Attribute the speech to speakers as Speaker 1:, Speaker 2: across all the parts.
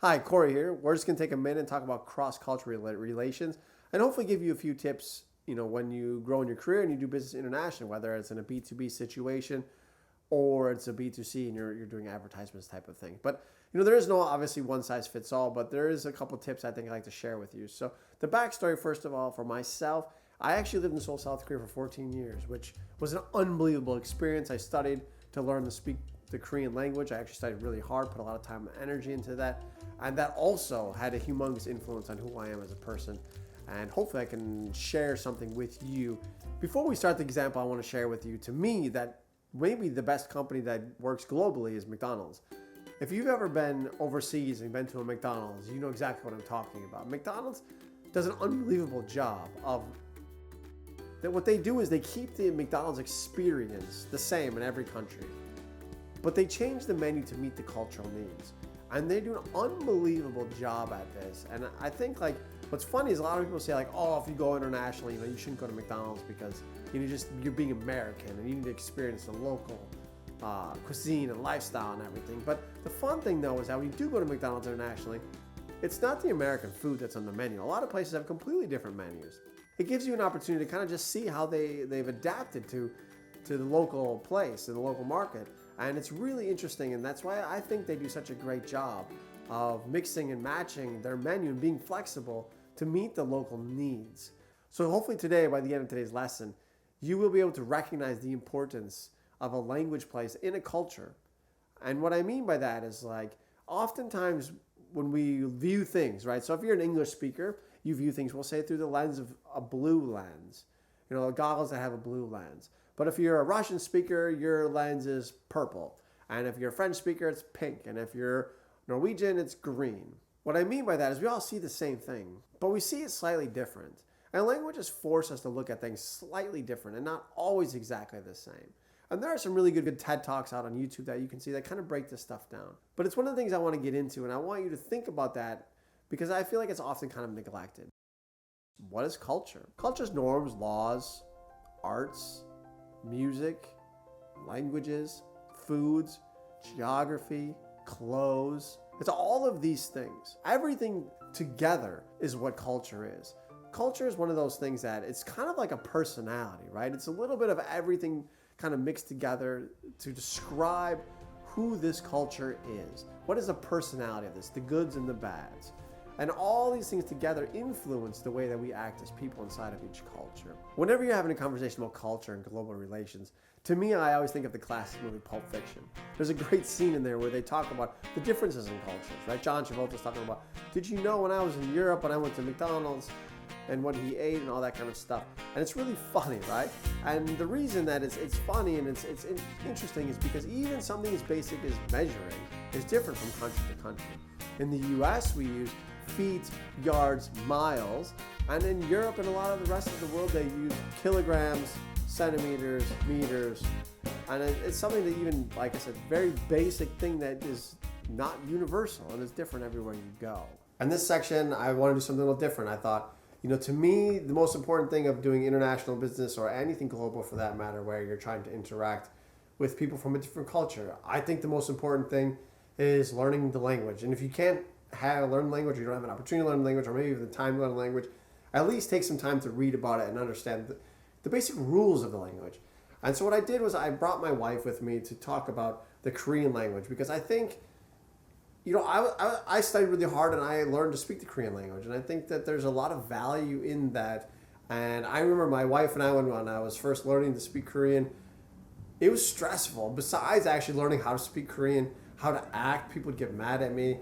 Speaker 1: Hi, Corey here. We're just going to take a minute and talk about cross-cultural relations and hopefully give you a few tips, when you grow in your career and you do business internationally, whether it's in a B2B situation or it's a B2C and you're doing advertisements type of thing. But, there is no obviously one size fits all, but there is a couple tips I think I'd like to share with you. So the backstory, first of all, for myself, I actually lived in Seoul, South Korea for 14 years, which was an unbelievable experience. I studied to learn to speak the Korean language. I actually studied really hard, put a lot of time and energy into that. And that also had a humongous influence on who I am as a person. And hopefully I can share something with you. Before we start the example, I want to share with you, to me, that maybe the best company that works globally is McDonald's. If you've ever been overseas and been to a McDonald's, you know exactly what I'm talking about. McDonald's does an unbelievable job of that. What they do is they keep the McDonald's experience the same in every country, but they change the menu to meet the cultural needs. And they do an unbelievable job at this. And I think what's funny is a lot of people say oh, if you go internationally, you shouldn't go to McDonald's because you're being American and you need to experience the local cuisine and lifestyle and everything. But the fun thing though is that when you do go to McDonald's internationally, it's not the American food that's on the menu. A lot of places have completely different menus. It gives you an opportunity to kind of just see how they've adapted to the local place, and the local market. And it's really interesting, and that's why I think they do such a great job of mixing and matching their menu and being flexible to meet the local needs. So hopefully today, by the end of today's lesson, you will be able to recognize the importance of a language place in a culture. And what I mean by that is oftentimes when we view things, right? So if you're an English speaker, you view things, we'll say through the lens of a blue lens, goggles that have a blue lens. But if you're a Russian speaker, your lens is purple. And if you're a French speaker, it's pink. And if you're Norwegian, it's green. What I mean by that is we all see the same thing, but we see it slightly different. And languages force us to look at things slightly different and not always exactly the same. And there are some really good TED Talks out on YouTube that you can see that kind of break this stuff down. But it's one of the things I want to get into, and I want you to think about that because I feel like it's often kind of neglected. What is culture? Culture's norms, laws, arts, music, languages, foods, geography, clothes. It's all of these things. Everything together is what culture is. Culture is one of those things that it's kind of like a personality, right? It's a little bit of everything kind of mixed together to describe who this culture is. What is the personality of this? The goods and the bads. And all these things together influence the way that we act as people inside of each culture. Whenever you're having a conversation about culture and global relations, to me, I always think of the classic movie Pulp Fiction. There's a great scene in there where they talk about the differences in cultures, right? John Travolta's talking about, did you know when I was in Europe and I went to McDonald's and what he ate and all that kind of stuff. And it's really funny, right? And the reason that it's funny and it's interesting is because even something as basic as measuring is different from country to country. In the US, we use feet, yards, miles, and in Europe and a lot of the rest of the world, they use kilograms, centimeters, meters, and it's something that even, like I said, very basic thing that is not universal and is different everywhere you go. In this section, I want to do something a little different. I thought, to me, the most important thing of doing international business or anything global for that matter, where you're trying to interact with people from a different culture, I think the most important thing is learning the language. And if you can't learn language, or you don't have an opportunity to learn language, or maybe even the time to learn language, at least take some time to read about it and understand the basic rules of the language. And so what I did was I brought my wife with me to talk about the Korean language because I think, I studied really hard and I learned to speak the Korean language, and I think that there's a lot of value in that. And I remember my wife and I, when I was first learning to speak Korean, it was stressful. Besides actually learning how to speak Korean, how to act, people would get mad at me.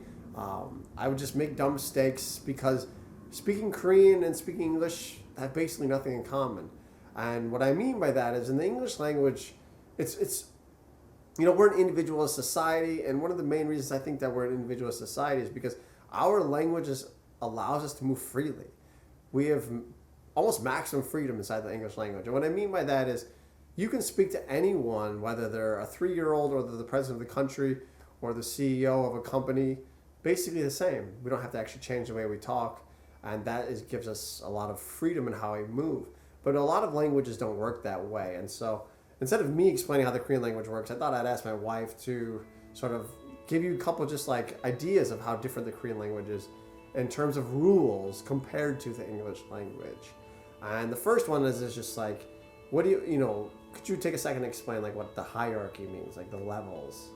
Speaker 1: I would just make dumb mistakes because speaking Korean and speaking English have basically nothing in common. And what I mean by that is in the English language, it's we're an individualist society, and one of the main reasons I think that we're an individualist society is because our language allows us to move freely. We have almost maximum freedom inside the English language. And what I mean by that is you can speak to anyone, whether they're a 3-year-old or they're the president of the country or the CEO of a company, basically the same. We don't have to actually change the way we talk, and that gives us a lot of freedom in how we move. But a lot of languages don't work that way, and so instead of me explaining how the Korean language works, I thought I'd ask my wife to sort of give you a couple just like ideas of how different the Korean language is in terms of rules compared to the English language. And the first one is just like, what do could you take a second to explain like what the hierarchy means, like the levels?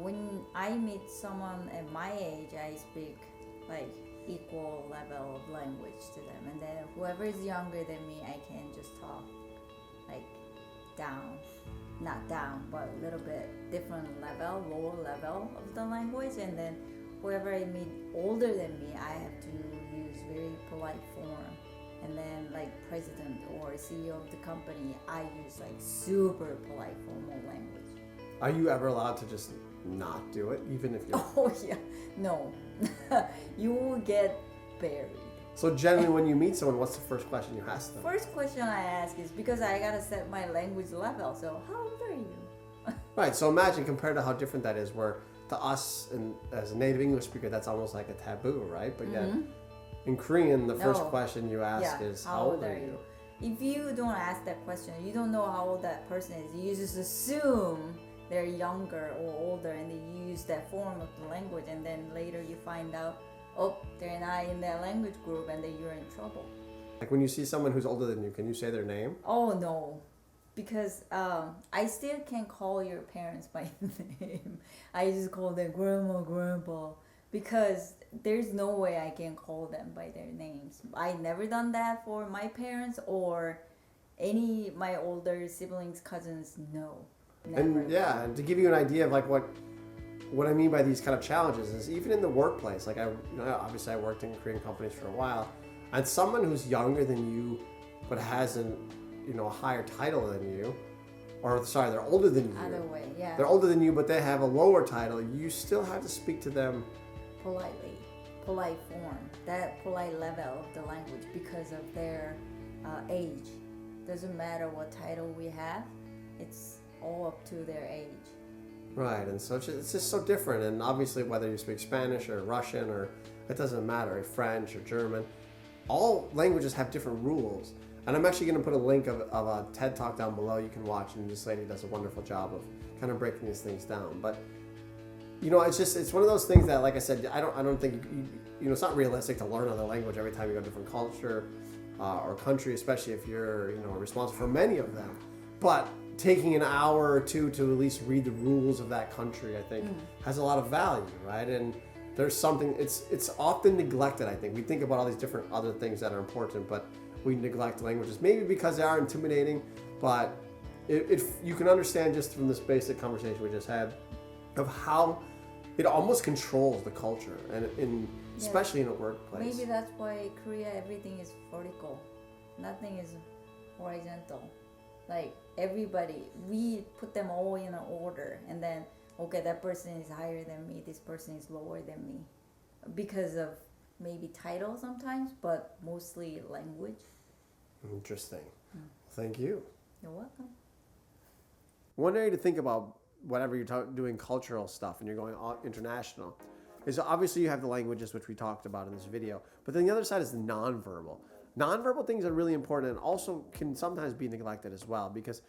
Speaker 2: When I meet someone at my age, I speak like equal level of language to them, and then whoever is younger than me, I can just talk like not down, but a little bit different level, lower level of the language. And then whoever I meet older than me, I have to use very polite form. And then like president or CEO of the company, I use like super polite formal language.
Speaker 1: Are you ever allowed to just not do it, even if you're...
Speaker 2: Oh yeah, no. You will get buried.
Speaker 1: So generally when you meet someone, what's the first question you ask them?
Speaker 2: First question I ask is, because I gotta set my language level, so how old are you?
Speaker 1: Right, so imagine compared to how different that is, where to us, and as a native English speaker, that's almost like a taboo, right? But yet, in Korean, the first question you ask is, how old are you?
Speaker 2: If you don't ask that question, you don't know how old that person is. You just assume they're younger or older, and they use that form of the language, and then later you find out, oh, they're not in that language group, and then you're in trouble.
Speaker 1: Like when you see someone who's older than you, can you say their name?
Speaker 2: Oh no, because I still can't call your parents by name. I just call them grandma, grandpa, because there's no way I can call them by their names. I never done that for my parents or any my older siblings, cousins. No, never.
Speaker 1: And yeah, and to give you an idea of like what I mean by these kind of challenges is even in the workplace. Like obviously I worked in Korean companies for a while, and someone who's younger than you, but has a higher title than you, or sorry, they're older than you.
Speaker 2: Either way, yeah.
Speaker 1: They're older than you, but they have a lower title. You still have to speak to them
Speaker 2: politely, polite form, that polite level of the language because of their age. Doesn't matter what title we have, it's all up to their age.
Speaker 1: Right, and so it's just so different. And obviously, whether you speak Spanish or Russian or it doesn't matter, French or German, all languages have different rules. And I'm actually going to put a link of a TED Talk down below you can watch, and this lady does a wonderful job of kind of breaking these things down. But it's one of those things that, like I said, I don't think it's not realistic to learn another language every time you go to a different culture or country, especially if you're responsible for many of them. But taking an hour or two to at least read the rules of that country, I think, has a lot of value, right? And there's something, it's often neglected, I think. We think about all these different other things that are important, but we neglect languages. Maybe because they are intimidating, but if you can understand just from this basic conversation we just had of how it almost controls the culture, and especially in a workplace.
Speaker 2: Maybe that's why Korea, everything is vertical. Nothing is horizontal. Like everybody, we put them all in an order, and then okay, that person is higher than me, this person is lower than me, because of maybe title sometimes, but mostly language.
Speaker 1: Interesting. Thank you.
Speaker 2: You're welcome.
Speaker 1: One area to think about whenever you're doing cultural stuff and you're going international is obviously you have the languages, which we talked about in this video, but then the other side is the nonverbal. Nonverbal things are really important and also can sometimes be neglected as well because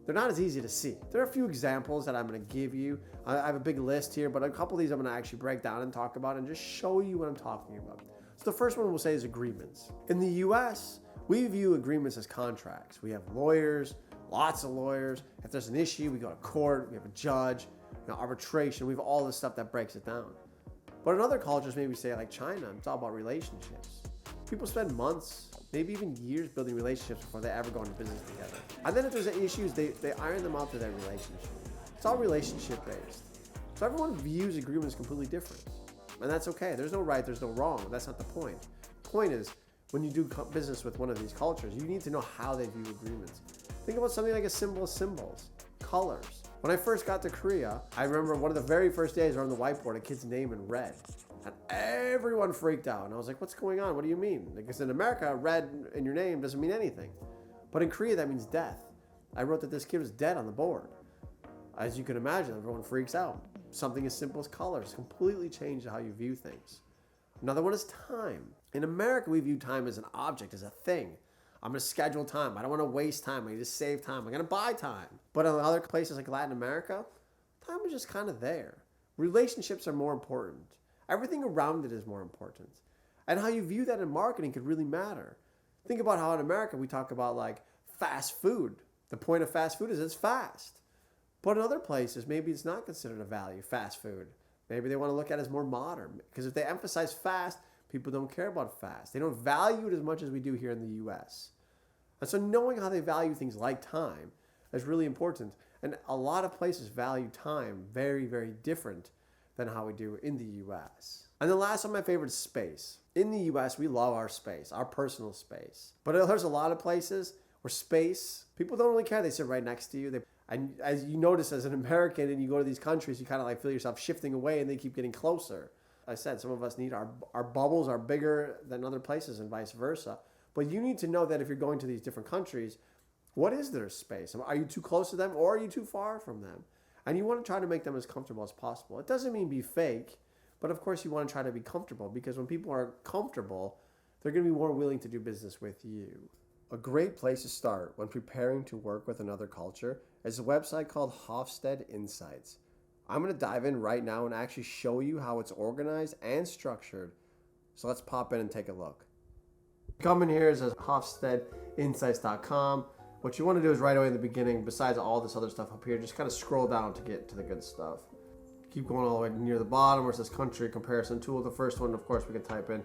Speaker 1: they're not as easy to see. There are a few examples that I'm going to give you. I have a big list here, but a couple of these I'm going to actually break down and talk about and just show you what I'm talking about. So the first one we'll say is agreements. In the US, we view agreements as contracts. We have lawyers, lots of lawyers. If there's an issue, we go to court, we have a judge, arbitration, we have all this stuff that breaks it down. But in other cultures, maybe say like China, it's all about relationships. People spend months, maybe even years building relationships before they ever go into business together. And then if there's issues, they iron them out through their relationship. It's all relationship based. So everyone views agreements completely different. And that's okay. There's no right, there's no wrong. That's not the point. The point is, when you do business with one of these cultures, you need to know how they view agreements. Think about something like as simple as symbols, colors. When I first got to Korea, I remember one of the very first days on the whiteboard, a kid's name in red. And everyone freaked out. And I was like, what's going on? What do you mean? Because in America, red in your name doesn't mean anything. But in Korea, that means death. I wrote that this kid was dead on the board. As you can imagine, everyone freaks out. Something as simple as colors completely changed how you view things. Another one is time. In America, we view time as an object, as a thing. I'm going to schedule time. I don't want to waste time. I need to save time. I'm going to buy time. But in other places like Latin America, time is just kind of there. Relationships are more important. Everything around it is more important. And how you view that in marketing could really matter. Think about how in America we talk about like fast food. The point of fast food is it's fast. But in other places, maybe it's not considered a value, fast food. Maybe they want to look at it as more modern. Because if they emphasize fast, people don't care about fast. They don't value it as much as we do here in the US. And so knowing how they value things like time is really important. And a lot of places value time very, very different than how we do in the US. And the last one, my favorite, is space. In the US, we love our space, our personal space. But there's a lot of places where space, people don't really care. They sit right next to you. And as you notice as an American and you go to these countries, you kind of like feel yourself shifting away and they keep getting closer. I said, some of us need our bubbles are bigger than other places and vice versa. But you need to know that if you're going to these different countries, what is their space? Are you too close to them or are you too far from them? And you want to try to make them as comfortable as possible. It doesn't mean be fake, but of course you want to try to be comfortable, because when people are comfortable, they're going to be more willing to do business with you. A great place to start when preparing to work with another culture is a website called Hofstede Insights. I'm going to dive in right now and actually show you how it's organized and structured. So let's pop in and take a look. Come in here, it says HofstedeInsights.com. What you want to do is right away in the beginning, besides all this other stuff up here, just kind of scroll down to get to the good stuff. Keep going all the way near the bottom where it says country comparison tool. The first one, of course, we can type in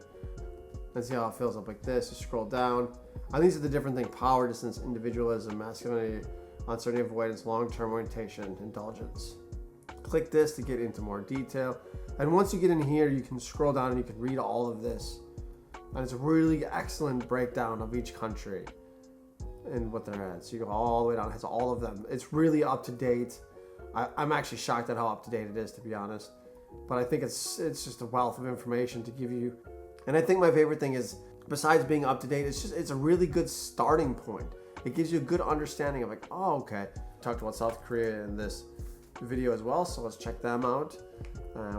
Speaker 1: and see how it fills up like this. You scroll down. And these are the different things: power, distance, individualism, masculinity, uncertainty, avoidance, long-term orientation, indulgence. Click this to get into more detail. And once you get in here, you can scroll down and you can read all of this. And it's a really excellent breakdown of each country and what they're at. So you go all the way down, it has all of them. It's really up to date. I'm actually shocked at how up to date it is, to be honest. But I think it's just a wealth of information to give you. And I think my favorite thing is, besides being up to date, it's a really good starting point. It gives you a good understanding of like, oh, okay. I talked about South Korea in this video as well, so let's check them out.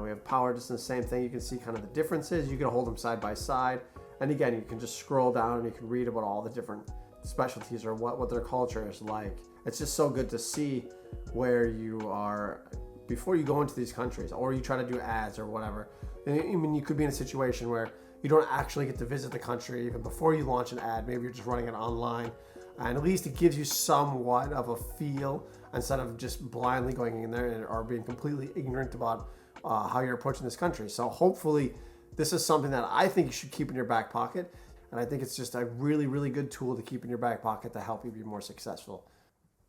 Speaker 1: We have power, distance, same thing. You can see kind of the differences. You can hold them side by side. And again, you can just scroll down and you can read about all the different specialties or what their culture is like. It's just so good to see where you are before you go into these countries, or you try to do ads or whatever. And I mean, you could be in a situation where you don't actually get to visit the country even before you launch an ad. Maybe you're just running it online, and at least it gives you somewhat of a feel instead of just blindly going in there or being completely ignorant about how you're approaching this country. So hopefully this is something that I think you should keep in your back pocket. And I think it's just a really, really good tool to keep in your back pocket to help you be more successful.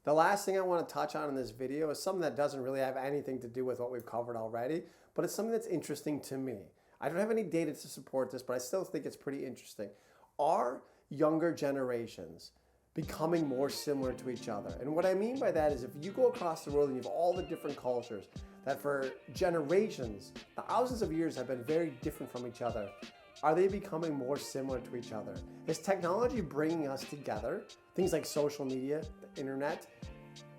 Speaker 1: The last thing I want to touch on in this video is something that doesn't really have anything to do with what we've covered already, but it's something that's interesting to me. I don't have any data to support this, but I still think it's pretty interesting. Are younger generations becoming more similar to each other? And what I mean by that is, if you go across the world and you have all the different cultures that for generations, thousands of years have been very different from each other, are they becoming more similar to each other? Is technology bringing us together? Things like social media, the internet,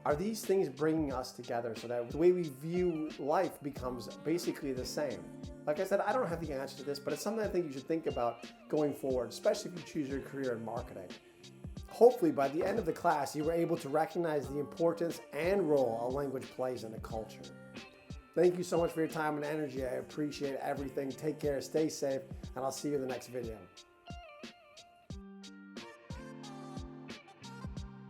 Speaker 1: are these things bringing us together so that the way we view life becomes basically the same? Like I said, I don't have the answer to this, but it's something I think you should think about going forward, especially if you choose your career in marketing. Hopefully by the end of the class, you were able to recognize the importance and role a language plays in a culture. Thank you so much for your time and energy. I appreciate everything. Take care, stay safe, and I'll see you in the next video.